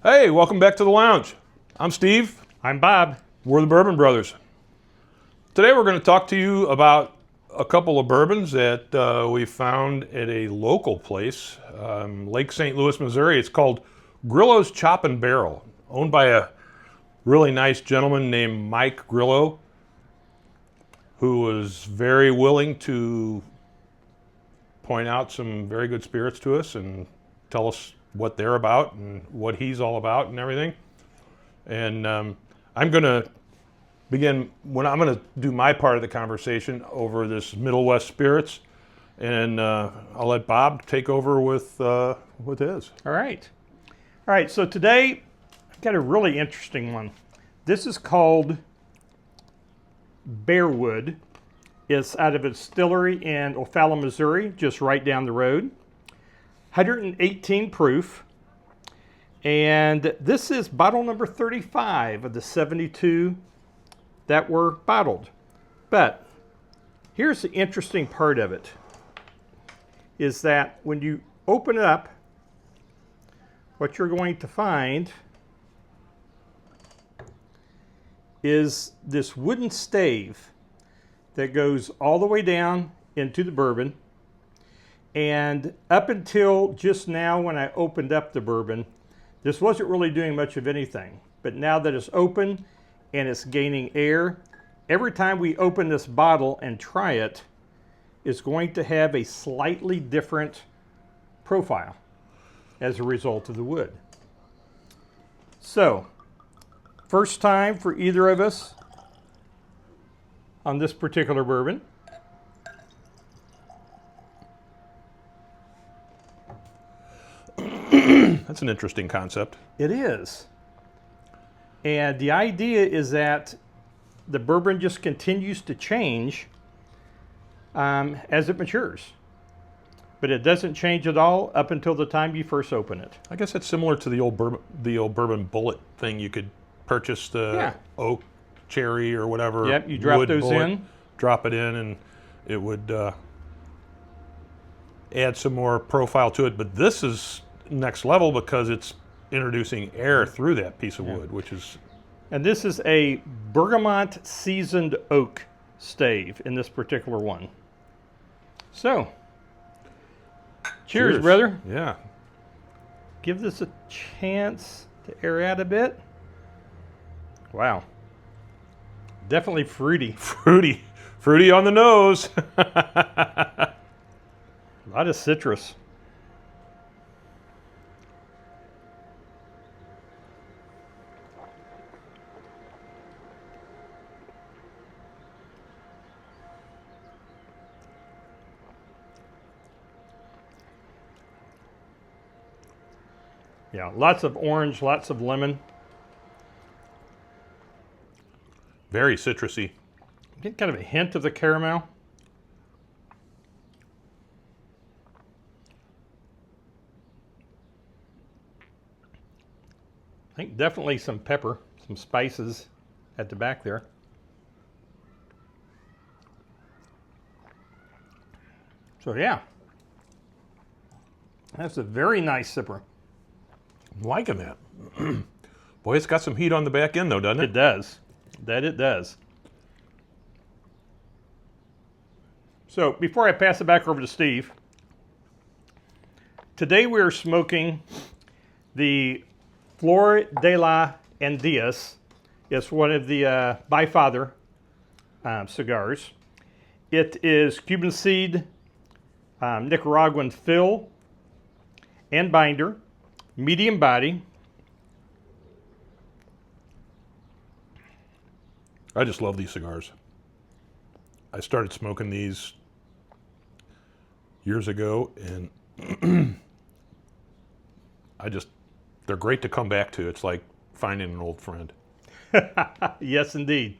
Hey, welcome back to the lounge. I'm Steve. I'm Bob. We're the Bourbon Brothers. Today we're going to talk to you about a couple of bourbons that we found at a local place, Lake St. Louis, Missouri. It's called Grillo's Chop and Barrel, owned by a really nice gentleman named Mike Grillo, who was very willing to point out some very good spirits to us and tell us what they're about and what he's all about and everything. And I'm going to begin when I'm going to do my part of the conversation over this Middle West Spirits, and I'll let Bob take over with his. All right. So today I've got a really interesting one. This is called Bearwood. It's out of a distillery in O'Fallon, Missouri, just right down the road. 118 proof. And this is bottle number 35 of the 72 that were bottled. But here's the interesting part of it, is that when you open it up, what you're going to find is this wooden stave that goes all the way down into the bourbon. And up until just now when I opened up the bourbon, this wasn't really doing much of anything. But now that it's open and it's gaining air, every time we open this bottle and try it, it's going to have a slightly different profile as a result of the wood. So, first time for either of us on this particular bourbon. That's an interesting concept. It is. And the idea is that the bourbon just continues to change as it matures. But it doesn't change at all up until the time you first open it. I guess it's similar to the old bourbon bullet thing. You could purchase the oak, cherry, or whatever. Yep, you drop those bullet, in. Drop it in, and it would add some more profile to it. But this is next level because it's introducing air through that piece of wood, which is... And this is a bergamot seasoned oak stave in this particular one. So, cheers, brother. Yeah. Give this a chance to air out a bit. Wow. Definitely fruity. Fruity on the nose. A lot of citrus. Yeah, lots of orange, lots of lemon. Very citrusy. Get kind of a hint of the caramel. I think definitely some pepper, some spices at the back there. So yeah, that's a very nice sipper. I'm liking that. Boy, it's got some heat on the back end though, doesn't it? It does. That it does. So before I pass it back over to Steve, today we are smoking the Flor de la Andias. It's one of the Byfather cigars. It is Cuban seed, Nicaraguan fill and binder, medium body. I just love these cigars. I started smoking these years ago, and they're great to come back to. It's like finding an old friend. Yes, indeed.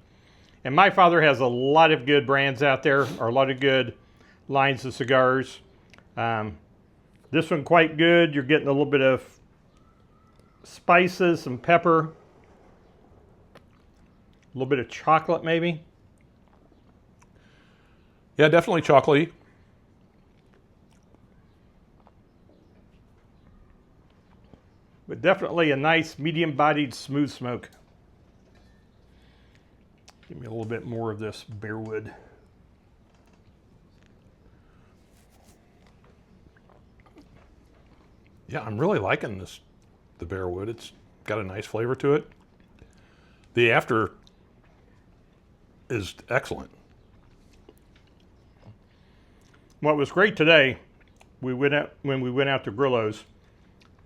And my father has a lot of good brands out there, or a lot of good lines of cigars. This one quite good. You're getting a little bit of spices, some pepper, a little bit of chocolate maybe. Yeah, definitely chocolatey. but definitely a nice medium-bodied smooth smoke. Give me a little bit more of this Bearwood. Yeah, I'm really liking the Bearwood. It's got a nice flavor to it. The after is excellent. What was great today, when we went out to Grillo's,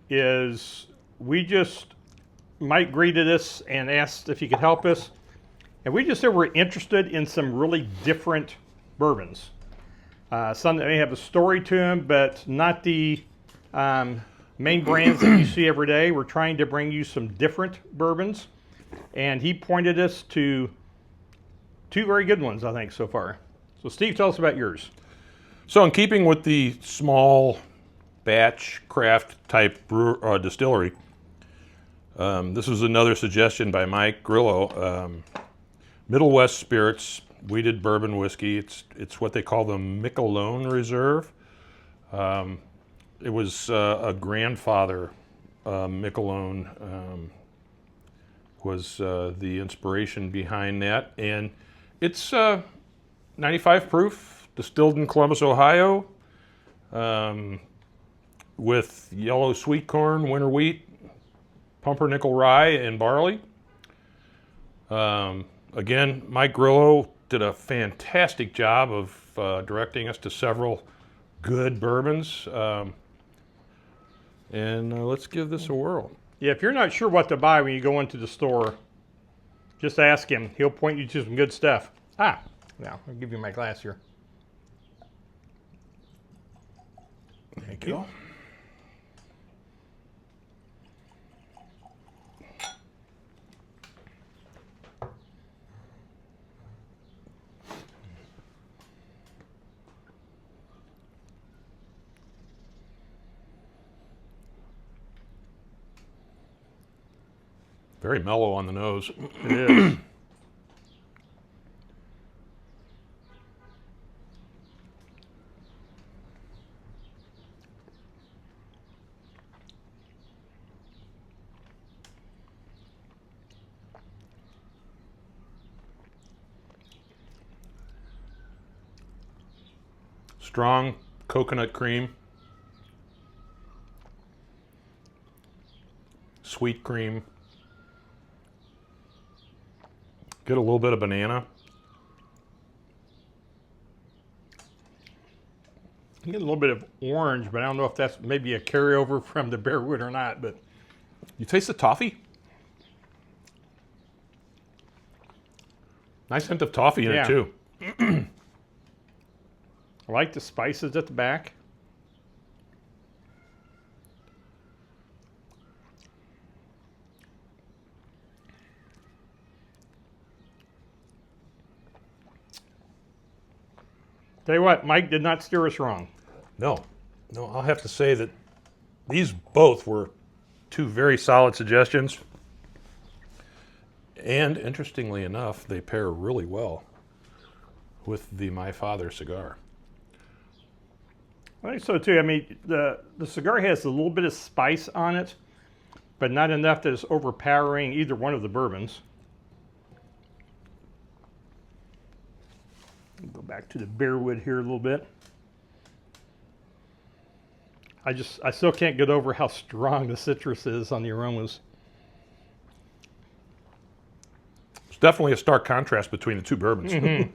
is Mike greeted us and asked if he could help us, and we just said we're interested in some really different bourbons. Some that may have a story to them, but not the main brands that you see every day. We're trying to bring you some different bourbons, and he pointed us to two very good ones, I think, so far. So Steve, tell us about yours. So in keeping with the small batch craft type distillery, this was another suggestion by Mike Grillo. Middle West Spirits wheated bourbon whiskey. It's what they call the Miquelon Reserve. It was a grandfather, Miquelon, was the inspiration behind that, and it's 95 proof, distilled in Columbus, Ohio, with yellow sweet corn, winter wheat, pumpernickel rye, and barley. Again, Mike Grillo did a fantastic job of directing us to several good bourbons. And let's give this a whirl. Yeah, if you're not sure what to buy when you go into the store, just ask him. He'll point you to some good stuff. Now I'll give you my glass here. Thank you. Very mellow on the nose. It is. Strong coconut cream, sweet cream, get a little bit of banana. You get a little bit of orange, but I don't know if that's maybe a carryover from the Bearwood or not. But You taste the toffee? Nice hint of toffee in Yeah. it too. I like the spices at the back. Tell you what, Mike did not steer us wrong. No, I'll have to say that these both were two very solid suggestions. And interestingly enough, they pair really well with the My Father cigar. I think so too. I mean, the cigar has a little bit of spice on it, but not enough that it's overpowering either one of the bourbons. Go back to the Bearwood here a little bit. I still can't get over how strong the citrus is on the aromas. It's definitely a stark contrast between the two bourbons.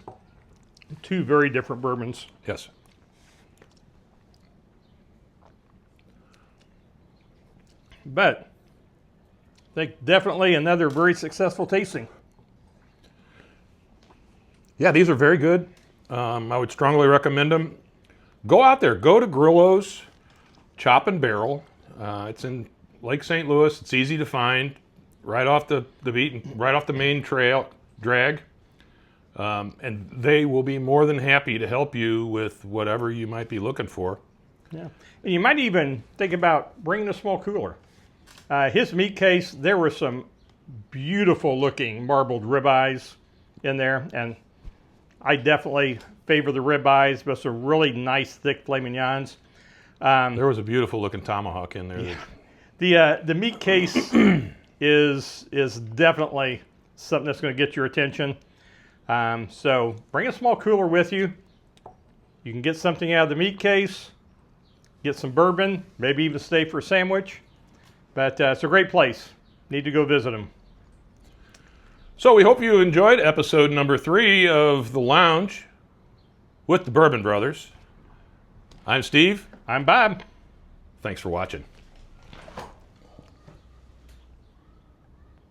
Two very different bourbons. Yes. But I think definitely another very successful tasting. Yeah, these are very good. I would strongly recommend them. Go out there. Go to Grillo's Chop and Barrel. It's in Lake St. Louis. It's easy to find, right off the main trail drag. And they will be more than happy to help you with whatever you might be looking for. Yeah, and you might even think about bringing a small cooler. His meat case, there were some beautiful looking marbled ribeyes in there, and I definitely favor the ribeyes, but some really nice thick filet mignons. There was a beautiful looking tomahawk in there. Yeah. The meat case is definitely something that's going to get your attention. So bring a small cooler with you. You can get something out of the meat case, get some bourbon, maybe even stay for a sandwich. But it's a great place. Need to go visit them. So we hope you enjoyed episode number 3 of The Lounge with the Bourbon Brothers. I'm Steve. I'm Bob. Thanks for watching.